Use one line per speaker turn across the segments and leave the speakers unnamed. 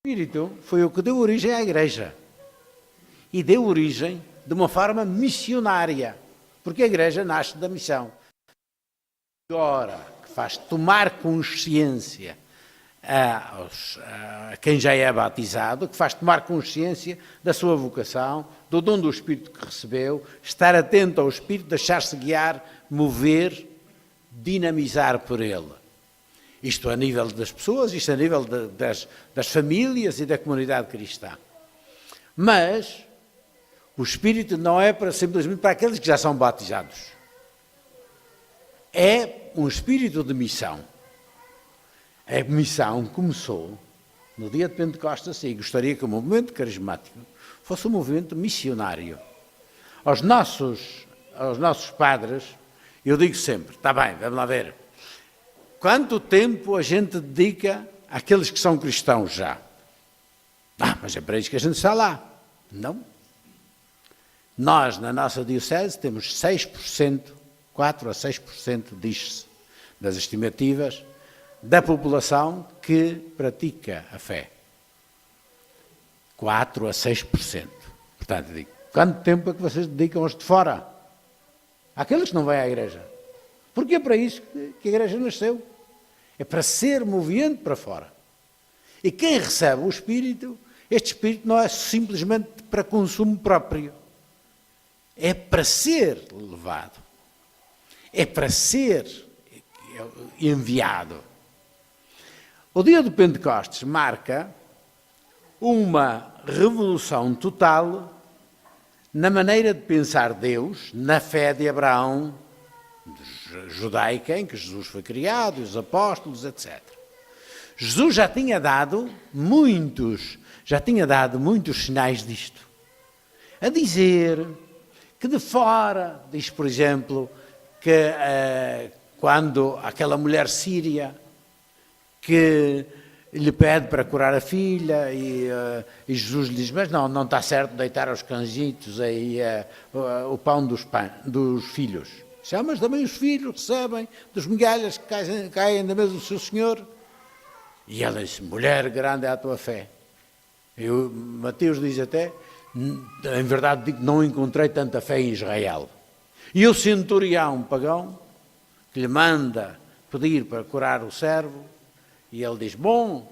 Espírito foi o que deu origem à Igreja. E deu origem de uma forma missionária. Porque a Igreja nasce da missão. Agora, que faz tomar consciência a quem já é batizado, que faz tomar consciência da sua vocação, do dom do Espírito que recebeu, estar atento ao Espírito, deixar-se guiar, mover, dinamizar por ele. Isto a nível das pessoas, isto a nível das famílias e da comunidade cristã. Mas o Espírito não é simplesmente para aqueles que já são batizados. É um espírito de missão. A missão começou no dia de Pentecostes e gostaria que o movimento carismático fosse um movimento missionário. Aos nossos padres, eu digo sempre, está bem, vamos lá ver, quanto tempo a gente dedica àqueles que são cristãos já? Mas é para isso que a gente está lá. Não. Nós, na nossa diocese, temos 6%, 4 a 6%, diz-se, das estimativas, da população que pratica a fé. 4 a 6%. Portanto, digo, quanto tempo é que vocês dedicam aos de fora? Àqueles que não vêm à igreja. Porque é para isso que a igreja nasceu. É para ser movimento para fora. E quem recebe o Espírito, este Espírito não é simplesmente para consumo próprio. É para ser levado. É para ser enviado. O dia do Pentecostes marca uma revolução total na maneira de pensar Deus, na fé de Abraão, judaica, em que Jesus foi criado, os apóstolos, etc. Jesus já tinha dado muitos sinais disto. A dizer que de fora, diz por exemplo, que quando aquela mulher síria que lhe pede para curar a filha e Jesus lhe diz, mas não está certo deitar aos cãezitos aí o pão dos filhos. Mas também os filhos recebem das migalhas que caem na mesa do seu Senhor. E ela disse, mulher, grande é a tua fé. Mateus diz até, em verdade digo, não encontrei tanta fé em Israel. E o centurião pagão, que lhe manda pedir para curar o servo, e ele diz, bom,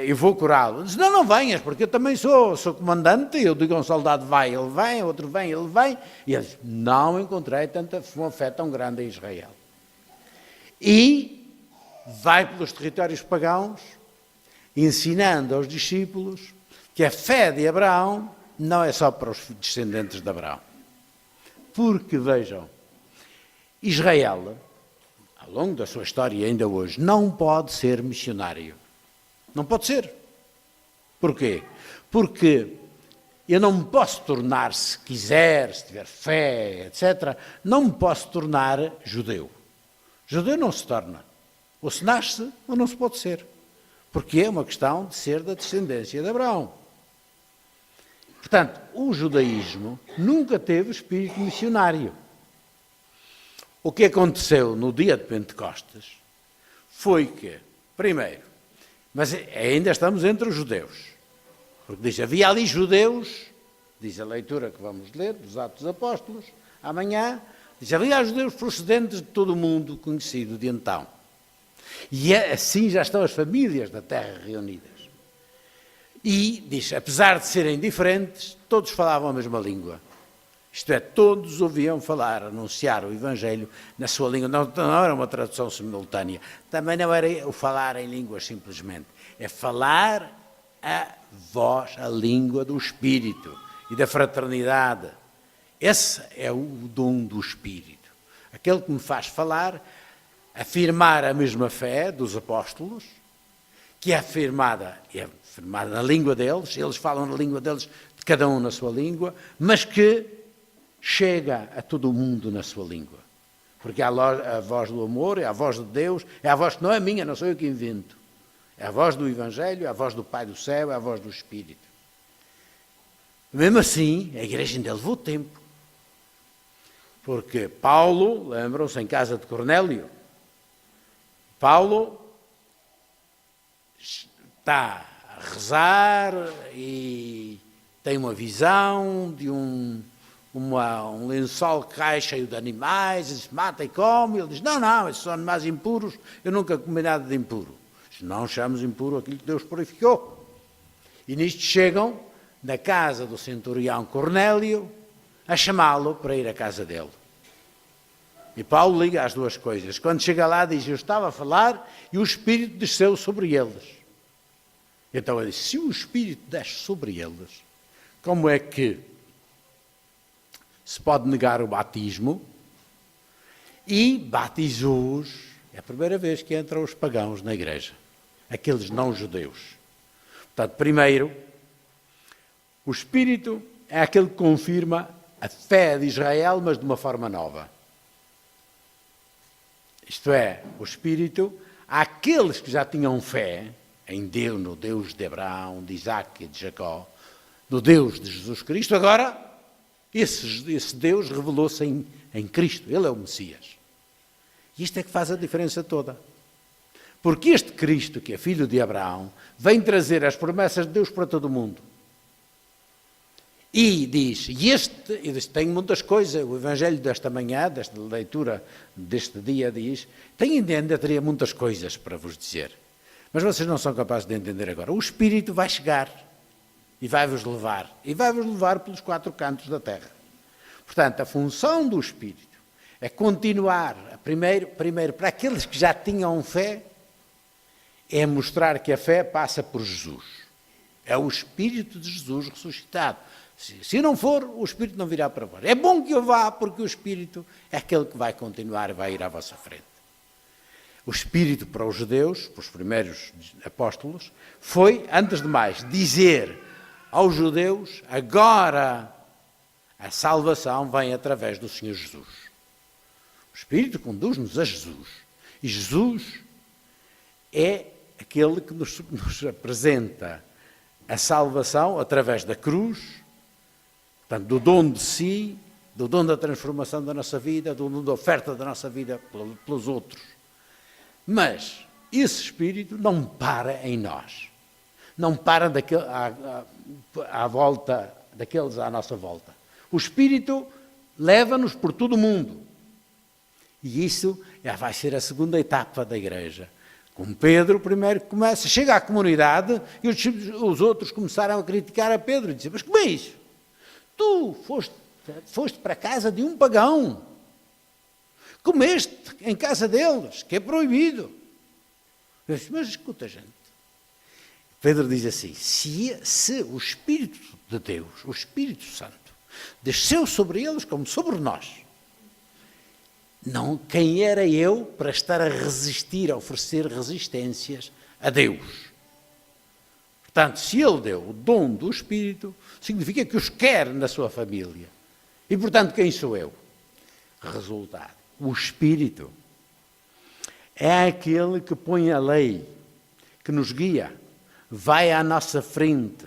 eu vou curá-lo. Diz, não venhas, porque eu também sou comandante, eu digo a um soldado, vai, ele vem, outro vem, ele vem. E ele diz, não encontrei uma fé tão grande em Israel. E vai pelos territórios pagãos, ensinando aos discípulos que a fé de Abraão não é só para os descendentes de Abraão. Porque, vejam, Israel, ao longo da sua história e ainda hoje, não pode ser missionário. Não pode ser. Porquê? Porque eu não me posso tornar, se quiser, se tiver fé, etc., não me posso tornar judeu. Judeu não se torna. Ou se nasce, ou não se pode ser. Porque é uma questão de ser da descendência de Abraão. Portanto, o judaísmo nunca teve espírito missionário. O que aconteceu no dia de Pentecostes foi que, primeiro, mas ainda estamos entre os judeus, porque diz, havia ali judeus, diz a leitura que vamos ler, dos Atos dos Apóstolos, amanhã, diz, havia judeus procedentes de todo o mundo conhecido de então. E assim já estão as famílias da terra reunidas. E, diz, apesar de serem diferentes, todos falavam a mesma língua. Isto é, todos ouviam falar, anunciar o Evangelho na sua língua. Não era uma tradução simultânea. Também não era o falar em línguas simplesmente. É falar a voz, a língua do Espírito e da fraternidade. Esse é o dom do Espírito. Aquele que me faz falar, afirmar a mesma fé dos apóstolos, que é afirmada na língua deles, eles falam na língua deles, cada um na sua língua, mas que chega a todo o mundo na sua língua. Porque é a voz do amor, é a voz de Deus, é a voz que não é minha, não sou eu que invento. É a voz do Evangelho, é a voz do Pai do Céu, é a voz do Espírito. Mesmo assim, a igreja ainda levou tempo. Porque Paulo, lembram-se, em casa de Cornélio, Paulo está rezar e tem uma visão de um lençol que cai cheio de animais, e se mata e come. Ele diz, não, esses são animais impuros, eu nunca comi nada de impuro. Não chamamos impuro aquilo que Deus purificou. E nisto chegam na casa do centurião Cornélio a chamá-lo para ir à casa dele. E Paulo liga as duas coisas. Quando chega lá diz, eu estava a falar e o Espírito desceu sobre eles. Então ele disse, se o Espírito desce sobre eles, como é que se pode negar o batismo? E batizou-os, é a primeira vez que entram os pagãos na igreja, aqueles não-judeus. Portanto, primeiro, o Espírito é aquele que confirma a fé de Israel, mas de uma forma nova. Isto é, o Espírito, àqueles que já tinham fé em Deus, no Deus de Abraão, de Isaac e de Jacó, no Deus de Jesus Cristo, agora esse Deus revelou-se em Cristo, Ele é o Messias. E isto é que faz a diferença toda. Porque este Cristo, que é filho de Abraão, vem trazer as promessas de Deus para todo o mundo. E diz, tem muitas coisas, o Evangelho desta manhã, desta leitura deste dia diz, ainda teria muitas coisas para vos dizer, mas vocês não são capazes de entender agora. O Espírito vai chegar e vai-vos levar pelos quatro cantos da terra. Portanto, a função do Espírito é continuar, primeiro para aqueles que já tinham fé, é mostrar que a fé passa por Jesus. É o Espírito de Jesus ressuscitado. Se não for, o Espírito não virá para vós. É bom que eu vá, porque o Espírito é aquele que vai continuar e vai ir à vossa frente. O Espírito para os judeus, para os primeiros apóstolos, foi, antes de mais, dizer aos judeus, agora a salvação vem através do Senhor Jesus. O Espírito conduz-nos a Jesus. E Jesus é aquele que nos apresenta a salvação através da cruz, portanto, do dom de si, do dom da transformação da nossa vida, do dom da oferta da nossa vida pelos outros. Mas esse Espírito não para em nós. Não para à volta daqueles à nossa volta. O Espírito leva-nos por todo o mundo. E isso já vai ser a segunda etapa da igreja. Com Pedro, primeiro chega à comunidade e os outros começaram a criticar a Pedro e dizer, mas como é isso? Tu foste para a casa de um pagão, comeste em casa deles, que é proibido. Eu disse, mas escuta, gente. Pedro diz assim, se o Espírito de Deus, o Espírito Santo, desceu sobre eles como sobre nós, não, quem era eu para estar a resistir, a oferecer resistências a Deus? Portanto, se Ele deu o dom do Espírito, significa que os quer na sua família. E, portanto, quem sou eu? Resultado. O Espírito é aquele que põe a lei, que nos guia, vai à nossa frente.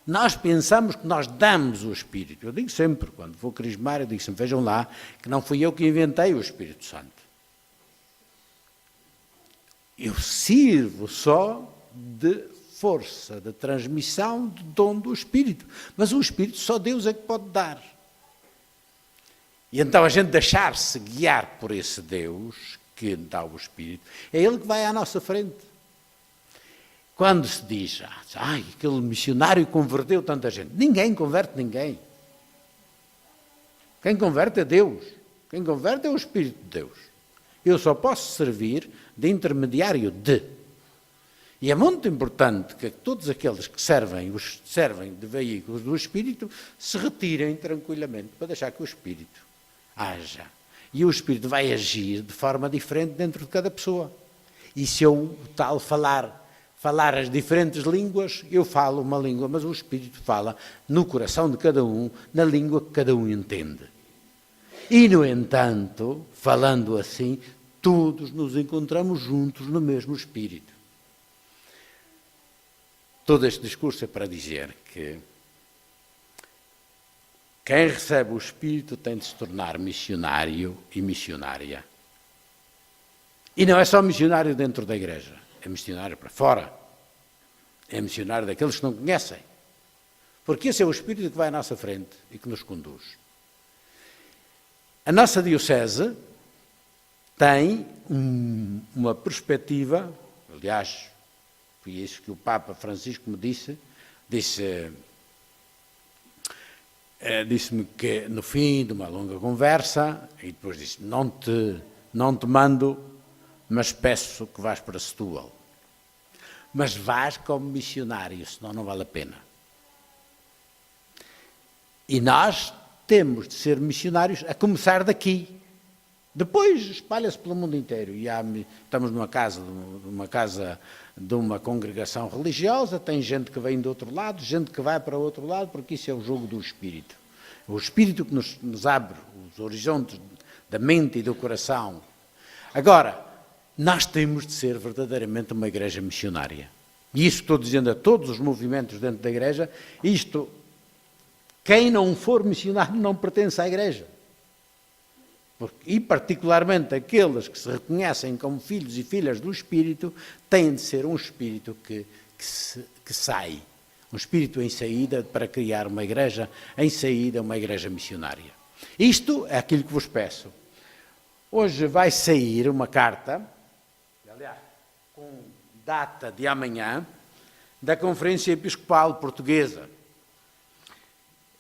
Nós pensamos que nós damos o Espírito. Eu digo sempre, quando vou crismar, eu digo sempre, vejam lá, que não fui eu que inventei o Espírito Santo. Eu sirvo só de força, de transmissão do dom do Espírito. Mas o Espírito só Deus é que pode dar. E então a gente deixar-se guiar por esse Deus que dá o Espírito, é Ele que vai à nossa frente. Quando se diz, aquele missionário converteu tanta gente, ninguém converte ninguém. Quem converte é Deus. Quem converte é o Espírito de Deus. Eu só posso servir de intermediário de. E é muito importante que todos aqueles que servem de veículos do Espírito se retirem tranquilamente para deixar que o Espírito haja. E o Espírito vai agir de forma diferente dentro de cada pessoa. E se eu falar as diferentes línguas, eu falo uma língua, mas o Espírito fala no coração de cada um, na língua que cada um entende. E, no entanto, falando assim, todos nos encontramos juntos no mesmo Espírito. Todo este discurso é para dizer que quem recebe o Espírito tem de se tornar missionário e missionária. E não é só missionário dentro da igreja. É missionário para fora. É missionário daqueles que não conhecem. Porque esse é o Espírito que vai à nossa frente e que nos conduz. A nossa Diocese tem uma perspectiva, aliás, foi isso que o Papa Francisco me disse-me que no fim de uma longa conversa, e depois disse, não te mando, mas peço que vás para Setúbal. Mas vás como missionário, senão não vale a pena. E nós temos de ser missionários a começar daqui. Depois espalha-se pelo mundo inteiro. E estamos numa casa de uma congregação religiosa, tem gente que vem do outro lado, gente que vai para o outro lado, porque isso é o jogo do Espírito. O Espírito que nos abre os horizontes da mente e do coração. Agora, nós temos de ser verdadeiramente uma igreja missionária. E isso estou dizendo a todos os movimentos dentro da igreja, quem não for missionário não pertence à igreja. E particularmente aqueles que se reconhecem como filhos e filhas do Espírito, têm de ser um Espírito que sai, um Espírito em saída para criar uma igreja em saída, uma igreja missionária. Isto é aquilo que vos peço. Hoje vai sair uma carta, aliás, com data de amanhã, da Conferência Episcopal Portuguesa.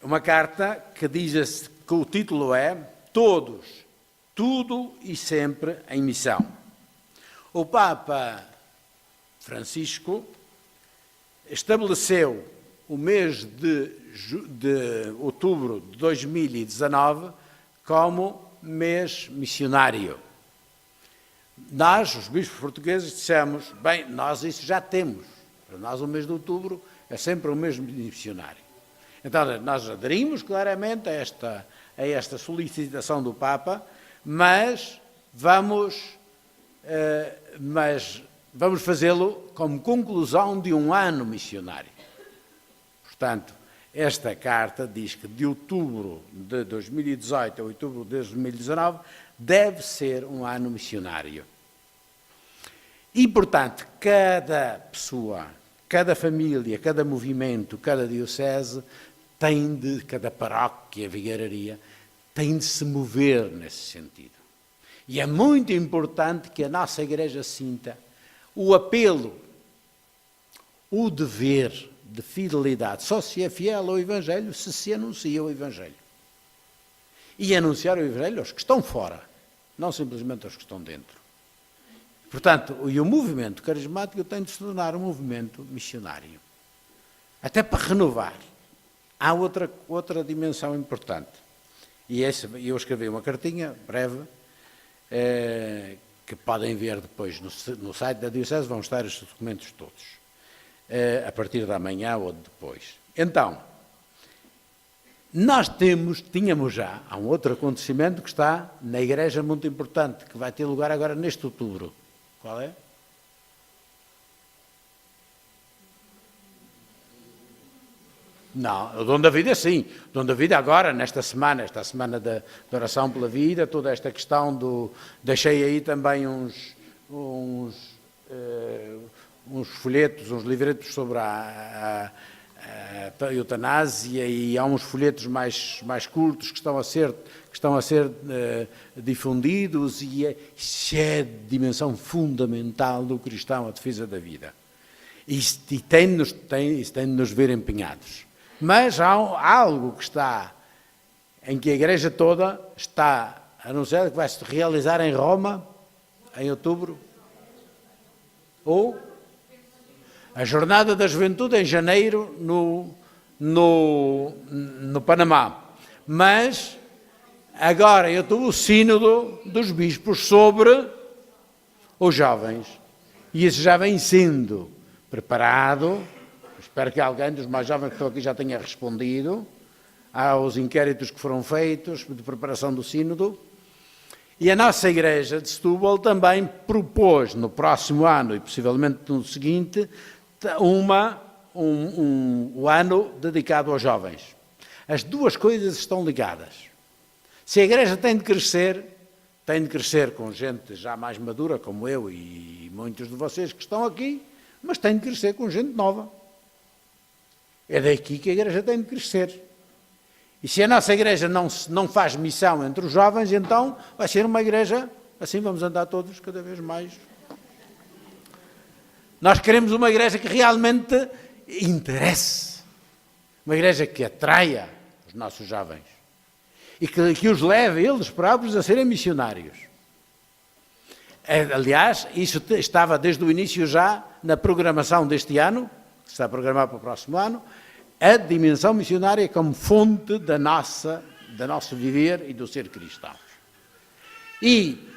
Uma carta que diz que o título é Todos, tudo e sempre em missão. O Papa Francisco estabeleceu o mês de outubro de 2019 como mês missionário. Nós, os bispos portugueses, dissemos, bem, nós isso já temos. Para nós o mês de outubro é sempre um mês missionário. Então, nós aderimos claramente a esta solicitação do Papa, mas vamos fazê-lo como conclusão de um ano missionário. Portanto, esta carta diz que de outubro de 2018 a outubro de 2019 deve ser um ano missionário. E, portanto, cada pessoa, cada família, cada movimento, cada diocese cada paróquia, vigararia, tem de se mover nesse sentido. E é muito importante que a nossa igreja sinta o apelo, o dever de fidelidade. Só se é fiel ao Evangelho se anuncia o Evangelho. E anunciar o Evangelho aos que estão fora, não simplesmente aos que estão dentro. Portanto, o movimento carismático tem de se tornar um movimento missionário. Até para renovar. Há outra dimensão importante. E eu escrevi uma cartinha breve, que podem ver depois no site da Diocese, vão estar estes documentos todos, a partir da manhã ou depois. Então, nós tínhamos já, há um outro acontecimento que está na igreja muito importante, que vai ter lugar agora neste outubro. Qual é? Não, o Dom da Vida sim. O Dom da Vida agora, esta semana de oração pela vida, toda esta questão deixei aí também uns folhetos, uns livretos sobre a eutanásia, e há uns folhetos mais curtos que estão a ser difundidos, e isso é a dimensão fundamental do cristão, a defesa da vida. E tem de nos ver empenhados. Mas há algo em que a Igreja toda está anunciada, que vai se realizar em Roma, em outubro, ou a Jornada da Juventude em janeiro no Panamá. Mas agora em outubro o Sínodo dos Bispos sobre os jovens. E isso já vem sendo preparado. Espero que alguém dos mais jovens que estão aqui já tenha respondido aos inquéritos que foram feitos de preparação do Sínodo. E a nossa Igreja de Setúbal também propôs no próximo ano e possivelmente no seguinte um ano dedicado aos jovens. As duas coisas estão ligadas. Se a Igreja tem de crescer com gente já mais madura como eu e muitos de vocês que estão aqui, mas tem de crescer com gente nova. É daqui que a igreja tem de crescer. E se a nossa igreja não faz missão entre os jovens, então vai ser uma igreja, assim vamos andar todos cada vez mais. Nós queremos uma igreja que realmente interesse. Uma igreja que atraia os nossos jovens. E que os leve, eles próprios, a serem missionários. Aliás, isso estava desde o início já na programação deste ano, que está programado para o próximo ano, a dimensão missionária como fonte do nosso viver e do ser cristãos. E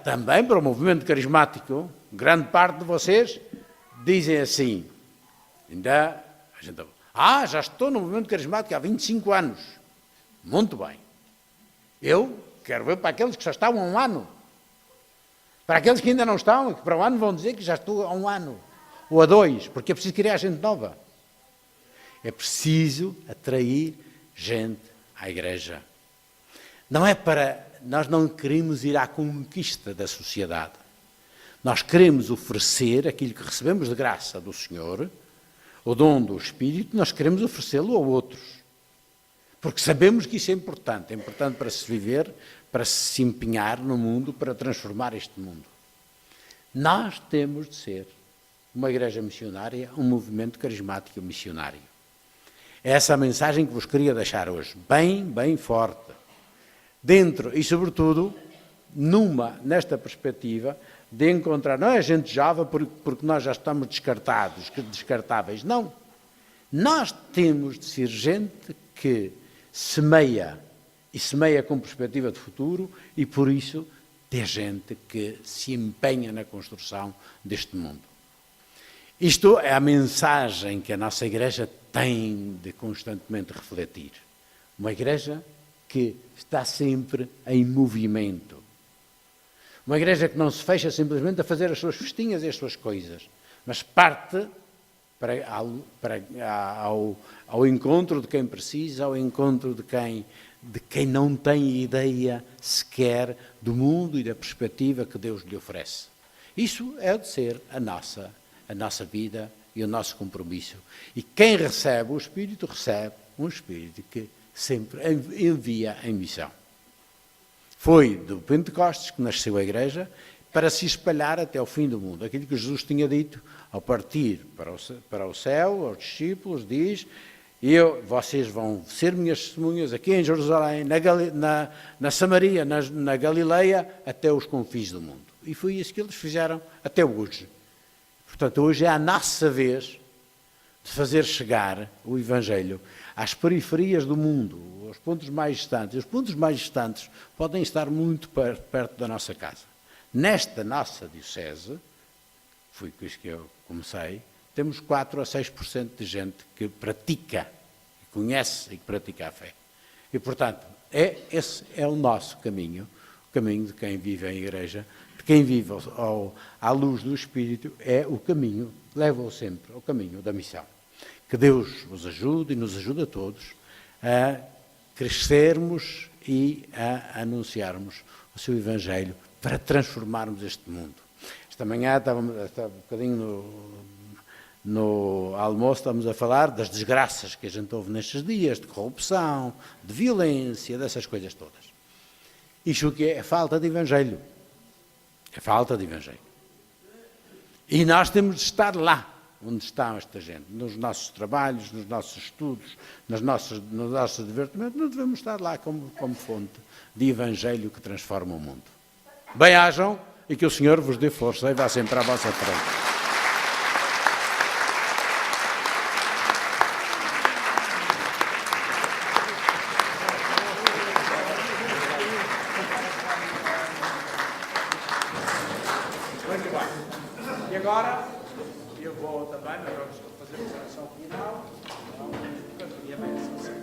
também para o movimento carismático, grande parte de vocês dizem assim, já estou no movimento carismático há 25 anos. Muito bem. Eu quero ver para aqueles que já estão há um ano. Para aqueles que ainda não estão, e que para o ano vão dizer que já estou há um ano, ou há 2, porque é preciso criar gente nova. É preciso atrair gente à igreja. Nós não queremos ir à conquista da sociedade. Nós queremos oferecer aquilo que recebemos de graça do Senhor, o dom do Espírito, nós queremos oferecê-lo a outros. Porque sabemos que isso é importante para se viver, para se empenhar no mundo, para transformar este mundo. Nós temos de ser uma igreja missionária, um movimento carismático missionário. É essa a mensagem que vos queria deixar hoje, bem forte. Dentro e, sobretudo, nesta perspectiva de encontrar, não é gente jovem porque nós já estamos descartáveis, não. Nós temos de ser gente que semeia, e semeia com perspectiva de futuro, e por isso ter gente que se empenha na construção deste mundo. Isto é a mensagem que a nossa igreja tem de constantemente refletir. Uma igreja que está sempre em movimento. Uma igreja que não se fecha simplesmente a fazer as suas festinhas e as suas coisas, mas parte ao encontro de quem precisa, ao encontro de quem não tem ideia sequer do mundo e da perspectiva que Deus lhe oferece. Isso é de ser a nossa vida e o nosso compromisso. E quem recebe o Espírito, recebe um Espírito que sempre envia em missão. Foi do Pentecostes que nasceu a Igreja para se espalhar até ao fim do mundo. Aquilo que Jesus tinha dito, ao partir para o céu, aos discípulos, diz: vocês vão ser minhas testemunhas aqui em Jerusalém, na Samaria, na Galileia, até os confins do mundo. E foi isso que eles fizeram até hoje. Portanto, hoje é a nossa vez de fazer chegar o Evangelho às periferias do mundo, aos pontos mais distantes. Os pontos mais distantes podem estar muito perto da nossa casa. Nesta nossa diocese, foi com isso que eu comecei, temos 4 a 6% de gente que pratica, que conhece e que pratica a fé. E, portanto, esse é o nosso caminho, o caminho de quem vive em igreja, de quem vive à luz do Espírito, é o caminho, leva-o sempre ao caminho da missão. Que Deus vos ajude e nos ajude a todos a crescermos e a anunciarmos o seu Evangelho para transformarmos este mundo. Esta manhã estava um bocadinho no almoço, estamos a falar das desgraças que a gente ouve nestes dias, de corrupção, de violência, dessas coisas todas. Isto que é falta de Evangelho. É falta de Evangelho. E nós temos de estar lá onde está esta gente, nos nossos trabalhos, nos nossos estudos, no nosso divertimento. Não devemos estar lá como fonte de Evangelho que transforma o mundo. Bem-ajam e que o Senhor vos dê força e vá sempre à vossa frente. Muito bem. E agora, eu vou também, nós vamos fazer a oração final. E a bênção.